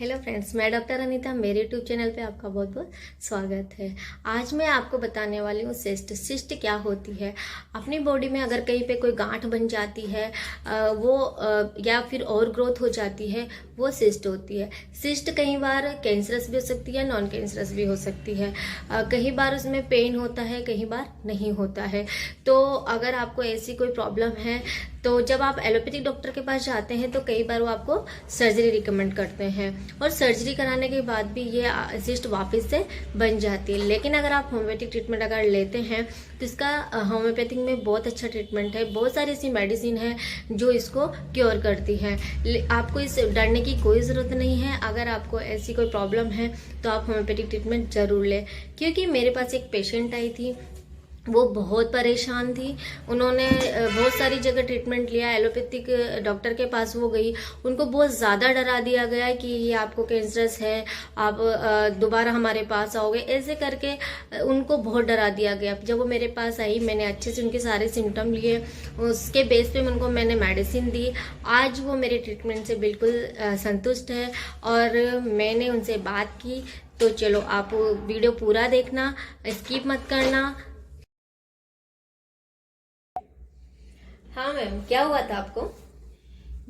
Hello friends, मैं doctor Anita. मेरे YouTube channel पे आपका बहुत बहुत स्वागत है। आज मैं आपको बताने वाली हूँ सिस्ट क्या होती है। अपनी बॉडी में अगर कहीं पे कोई गांठ बन जाती है या फिर और ग्रोथ हो जाती है, वो सिस्ट होती है। सिस्ट कई बार कैंसरस भी हो सकती है, नॉन कैंसरस भी हो सकती है। कई बार उसमें पेन होता है, कई बार नहीं होता है। तो अगर आपको ऐसी कोई प्रॉब्लम है तो जब आप एलोपैथिक डॉक्टर के पास जाते हैं तो कई बार वो आपको सर्जरी रिकमेंड करते हैं और सर्जरी कराने के बाद भी ये सिस्ट वापस से बन जाती है। लेकिन अगर आप होम्योपैथिक ट्रीटमेंट अगर लेते हैं तो इसका होम्योपैथिक में बहुत अच्छा ट्रीटमेंट है। बहुत सारी ऐसी मेडिसिन है जो इसको क्योर करती है। आपको इस डरने की कोई ज़रूरत नहीं है। अगर आपको ऐसी कोई प्रॉब्लम है तो आप होम्योपैथिक ट्रीटमेंट जरूर लें। क्योंकि मेरे पास एक पेशेंट आई थी, वो बहुत परेशान थी। उन्होंने बहुत सारी जगह ट्रीटमेंट लिया, एलोपैथिक डॉक्टर के पास वो गई। उनको बहुत ज़्यादा डरा दिया गया कि ये आपको कैंसरस है, आप दोबारा हमारे पास आओगे, ऐसे करके उनको बहुत डरा दिया गया। जब वो मेरे पास आई, मैंने अच्छे से उनके सारे सिम्टम लिए, उसके बेस पे उनको मैंने मेडिसिन दी। आज वो मेरे ट्रीटमेंट से बिल्कुल संतुष्ट है और मैंने उनसे बात की। तो चलो, आप वीडियो पूरा देखना, स्किप मत करना। हाँ मैम, क्या हुआ था आपको?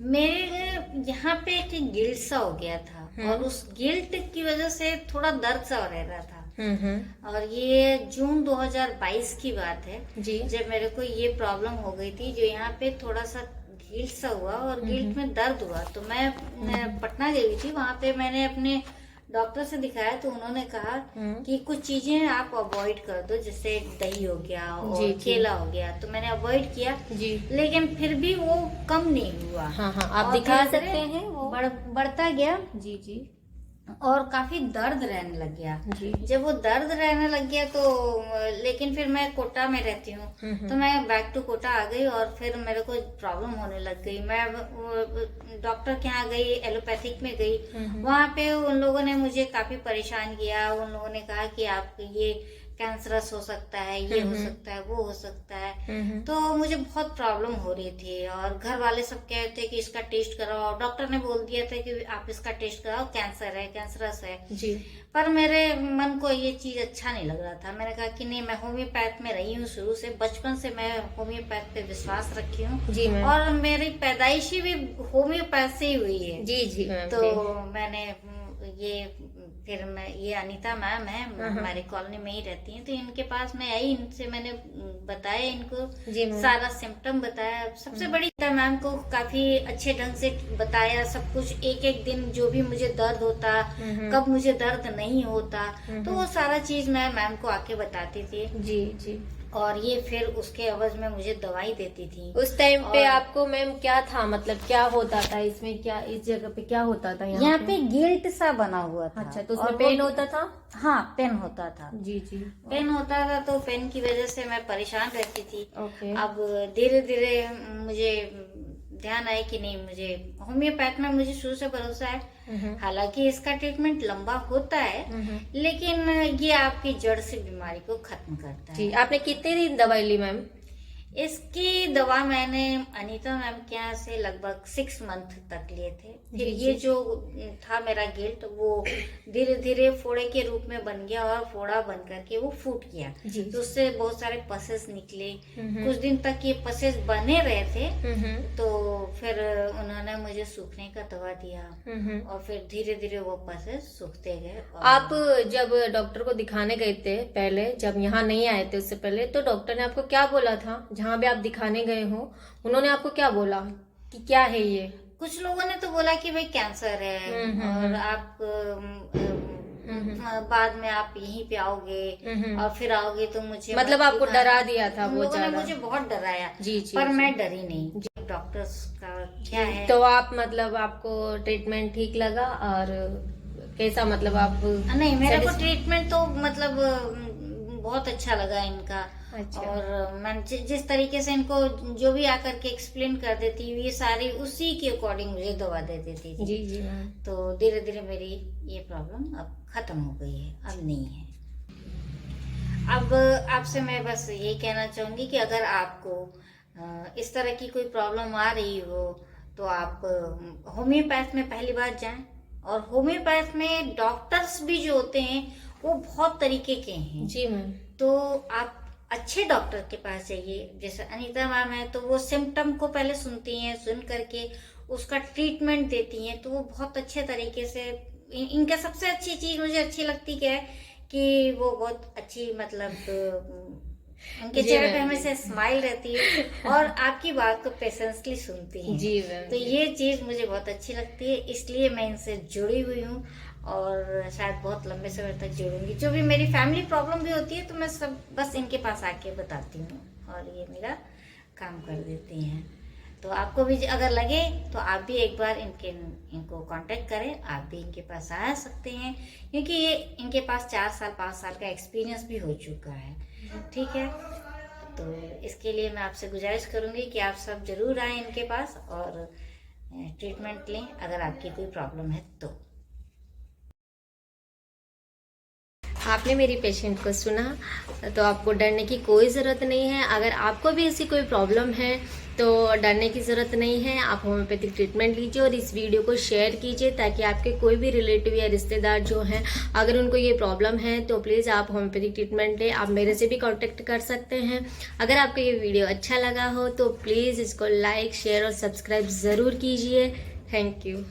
मेरे यहाँ पे एक गिल्ट सा हो गया था और उस गिल्ट की वजह से थोड़ा दर्द सा रह रहा था। और ये जून 2022 की बात है जी। जब मेरे को ये प्रॉब्लम हो गई थी, जो यहाँ पे थोड़ा सा गिल्ट सा हुआ और गिल्ट में दर्द हुआ। तो मैं पटना गई थी, वहां पे मैंने अपने डॉक्टर से दिखाया तो उन्होंने कहा कि कुछ चीजें आप अवॉइड कर दो, जैसे दही हो गया और केला हो गया। तो मैंने अवॉइड किया जी। लेकिन फिर भी वो कम नहीं हुआ। हाँ हाँ, आप और दिखा धीरे-धीरे सकते हैं वो। बढ़ता गया जी जी और काफी दर्द रहने लग गया। जी। जब वो दर्द रहने लग गया तो लेकिन फिर मैं कोटा में रहती हूँ, तो मैं बैक टू कोटा आ गई और फिर मेरे को प्रॉब्लम होने लग गई। मैं डॉक्टर के यहाँ गई, एलोपैथिक में गई। वहां पे उन लोगों ने मुझे काफी परेशान किया। उन लोगों ने कहा कि आप ये कैंसरस हो सकता है, ये हो सकता है, वो हो सकता है। तो मुझे बहुत प्रॉब्लम हो रही थी और घर वाले सब कह रहे थे कि इसका टेस्ट कराओ। डॉक्टर ने बोल दिया था कि आप इसका टेस्ट कराओ, कैंसर है, कैंसरस है। जी। पर मेरे मन को ये चीज अच्छा नहीं लग रहा था। मैंने कहा कि नहीं, मैं होम्योपैथ में रही हूँ शुरू से, बचपन से मैं होम्योपैथ पे विश्वास रखी हूँ। जी मैम। और मेरी पैदाइशी भी होम्योपैथ से ही हुई है। जी जी मैम। तो मैंने ये अनीता मैम है, हमारी कॉलोनी में ही रहती हैं। तो इनके पास मैं आई, इनसे मैंने बताया, इनको सारा सिम्टम बताया। सबसे बड़ी अनीता मैम को काफी अच्छे ढंग से बताया सब कुछ, एक एक दिन जो भी मुझे दर्द होता, कब मुझे दर्द नहीं होता, तो वो सारा चीज मैं मैम को आके बताती थी। जी जी। और ये फिर उसके एवज में मुझे दवाई देती थी। उस टाइम पे आपको मैम क्या था, मतलब क्या होता था इसमें, क्या इस जगह पे क्या होता था? यहाँ पे गिल्ट सा बना हुआ था। अच्छा, तो उसमें पेन होता था? हाँ, पेन होता था। जी जी। पेन होता था, तो पेन की वजह से मैं परेशान रहती थी। ओके। अब धीरे धीरे मुझे ध्यान आया कि नहीं, मुझे होम्योपैथ में मुझे शुरू से भरोसा है। हालांकि इसका ट्रीटमेंट लंबा होता है, लेकिन ये आपकी जड़ से बीमारी को खत्म करता है। जी। आपने कितने दिन दवाई ली मैम? इसकी दवा मैंने अनीता मैम के यहाँ से लगभग 6 मंथ तक लिए थे। फिर ये जो था मेरा गिल्ट, वो धीरे धीरे फोड़े के रूप में बन गया और फोड़ा बन करके वो फूट गया। तो उससे बहुत सारे पसेस निकले। कुछ दिन तक ये पसेस बने रहे थे। तो फिर उन्होंने मुझे सूखने का दवा दिया और फिर धीरे धीरे वो पसेस सूखते गए। आप जब डॉक्टर को दिखाने गए थे पहले, जब यहाँ नहीं आए थे उससे पहले, तो डॉक्टर ने आपको क्या बोला था? जहाँ भी आप दिखाने गए हो, उन्होंने आपको क्या बोला कि क्या है ये? कुछ लोगों ने तो बोला कि भाई कैंसर है और आप बाद में आप यहीं पे आओगे और फिर आओगे तो मुझे मतलब आपको डरा दिया था वो लोगों ने ज्यादा? मुझे बहुत डराया। जी जी। पर मैं डरी नहीं। डॉक्टर्स का क्या है। तो आप मतलब आपको ट्रीटमेंट ठीक लगा और कैसा, मतलब आप? नहीं, मेरे को ट्रीटमेंट तो मतलब बहुत अच्छा लगा इनका। अच्छा। और मैं जिस तरीके से इनको जो भी आकर के एक्सप्लेन कर देती हूँ, ये सारी उसी के अकॉर्डिंग मुझे दवा दे देती थी। जी जी मैम। तो धीरे धीरे मेरी ये प्रॉब्लम अब खत्म हो गई है, अब नहीं है। अब आपसे मैं बस यही कहना चाहूंगी कि अगर आपको इस तरह की कोई प्रॉब्लम आ रही हो तो आप होम्योपैथ में पहली बार जाएं। और होम्योपैथ में डॉक्टर्स भी जो होते हैं वो बहुत तरीके के हैं। जी मैम। तो आप अच्छे डॉक्टर के पास जाइए। जैसे अनीता मैम है तो वो सिम्टम को पहले सुनती हैं, सुन करके उसका ट्रीटमेंट देती हैं। तो वो बहुत अच्छे तरीके से इनका सबसे अच्छी चीज मुझे अच्छी लगती क्या है कि वो बहुत अच्छी मतलब उनके जी चेहरे पे मैम। हमेशा स्माइल रहती है और आपकी बात को पेशेंसली सुनती हैं। जी मैम। तो ये चीज मुझे बहुत अच्छी लगती है, इसलिए मैं इनसे जुड़ी हुई हूँ और शायद बहुत लंबे समय तक जुड़ूंगी। जो भी मेरी फैमिली प्रॉब्लम भी होती है तो मैं सब बस इनके पास आके बताती हूँ और ये मेरा काम कर देती हैं। तो आपको भी अगर लगे तो आप भी एक बार इनको कांटेक्ट करें, आप भी इनके पास आ सकते हैं क्योंकि ये इनके पास 4 साल 5 साल का एक्सपीरियंस भी हो चुका है। ठीक है, तो इसके लिए मैं आपसे गुजारिश करूंगी कि आप सब जरूर आएं इनके पास और ट्रीटमेंट लें अगर आपकी कोई प्रॉब्लम है तो। आपने मेरी पेशेंट को सुना, तो आपको डरने की कोई ज़रूरत नहीं है। अगर आपको भी ऐसी कोई प्रॉब्लम है तो डरने की ज़रूरत नहीं है। आप होम्योपैथिक ट्रीटमेंट लीजिए और इस वीडियो को शेयर कीजिए ताकि आपके कोई भी रिलेटिव या रिश्तेदार जो हैं अगर उनको ये प्रॉब्लम है तो प्लीज़ आप होम्योपैथिक ट्रीटमेंट लें। आप मेरे से भी कांटेक्ट कर सकते हैं। अगर आपको ये वीडियो अच्छा लगा हो तो प्लीज़ इसको लाइक, शेयर और सब्सक्राइब ज़रूर कीजिए। Thank you.